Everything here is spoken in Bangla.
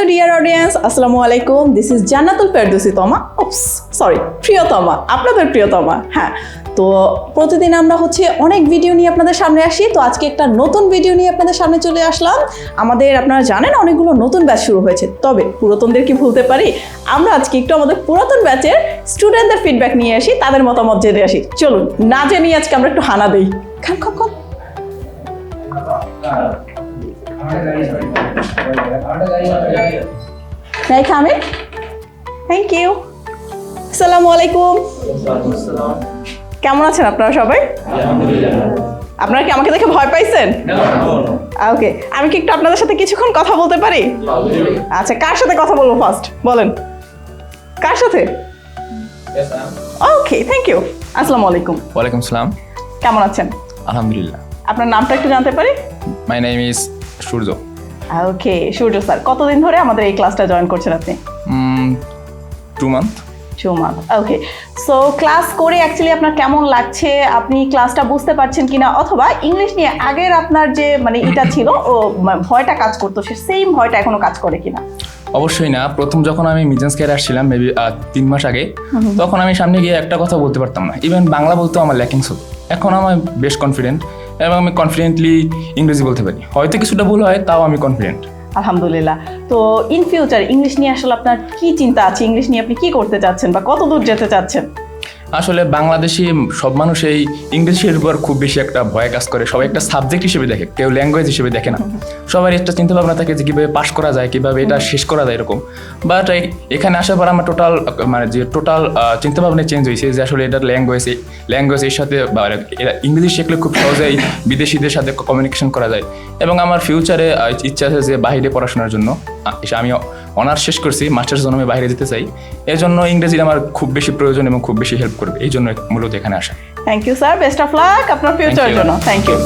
হ্যালো ডিয়ার অডিয়েন্স, আসসালামু আলাইকুম। দিস ইজ জান্নাতুল ফেরদৌসী তমা, প্রিয়তমা, আপনাদের প্রিয়তমা। হ্যাঁ, তো প্রতিদিন আমরা অনেক ভিডিও নিয়ে আপনাদের সামনে আসি। তো আজকে একটা নতুন ভিডিও নিয়ে আপনাদের সামনে চলে আসলাম। আমাদের আপনারা জানেন অনেকগুলো নতুন ব্যাচ শুরু হয়েছে, তবে পুরাতনদের কি ভুলতে পারি? আমরা আজকে একটু আমাদের পুরাতন ব্যাচের স্টুডেন্টদের ফিডব্যাক নিয়ে আসি, তাদের মতামত জেনে আসি। চলুন, না জেনে আজকে আমরা একটু হানা দিই। খান খান খান। May I come in? Thank you. আসসালামু আলাইকুম। কেমন আছেন আপনারা সবাই? আপনারা কি আমাকে দেখে ভয় পাইছেন? ওকে, আমি কি একটু আপনাদের সাথে কিছুক্ষণ কথা বলতে পারি? আচ্ছা, কার সাথে কথা বলবো ফার্স্ট বলেন? কার সাথে? ওকে, থ্যাংক ইউ। আসসালামু আলাইকুম। ওয়ালাইকুম আসসালাম। কেমন আছেন? আলহামদুলিল্লাহ। আপনার নামটা একটু জানতে পারি? My name is Surya. Okay, Surya sir, কতদিন ধরে আমাদের এই ক্লাসটা জয়েন করছেন আপনি? 2 month। 2 month। ওকে, সো ক্লাস করে অ্যাকচুয়ালি আপনার কেমন লাগছে? আপনি ক্লাসটা বুঝতে পারছেন কিনা, অথবা ইংলিশ নিয়ে আগের আপনার যে এটা ছিল ও ভয়টা কাজ করতো, সে সেম ভয়টা এখনো কাজ করে কিনা? অবশ্যই না। প্রথম যখন আমি মিজেন্স কেয়ারে আসছিলাম মেবি 3 মাস আগে, তখন আমি সামনে গিয়ে একটা কথা বলতে পারতাম না, ইভেন বাংলা বলতেও আমার ল্যাকিংস হতো। এখন আমি বেশ কনফিডেন্ট এবং আমি কনফিডেন্টলি ইংরেজি বলতে পারি। হয়তো কিছুটা ভুল হয়, তাও আমি কনফিডেন্ট। আলহামদুলিল্লাহ। তো ইন ফিউচার ইংলিশ নিয়ে আসলে আপনার কি চিন্তা আছে? ইংলিশ নিয়ে আপনি কি করতে চাচ্ছেন বা কত দূর যেতে চাচ্ছেন? আসলে বাংলাদেশি সব মানুষ এই ইংলিশের উপর খুব বেশি একটা ভয় কাজ করে। সবাই একটা সাবজেক্ট হিসেবে দেখে, কেউ ল্যাঙ্গুয়েজ হিসেবে দেখে না। সবার একটা চিন্তা ভাবনা থাকে যে কীভাবে পাস করা যায়, কীভাবে এটা শেষ করা যায়, এরকম। বাট এখানে আসার পর আমার টোটাল চিন্তা ভাবনা চেঞ্জ হয়েছে যে আসলে এটা ল্যাঙ্গুয়েজের সাথে ইংলিশ শিখলে খুব সহজেই বিদেশিদের সাথে কমিউনিকেশন করা যায়। এবং আমার ফিউচারে ইচ্ছা আছে যে বাইরে পড়াশোনার জন্য। আমি অনার্স শেষ করছি, মাস্টার্স জন্য আমি বাইরে যেতে চাই। এই জন্য ইংরেজির আমার খুব বেশি প্রয়োজন এবং খুব বেশি হেল্প করবে, এই জন্য মূলত এখানে আসা। Thank you sir, best of luck আপনার ফিউচারের জন্য। Thank you.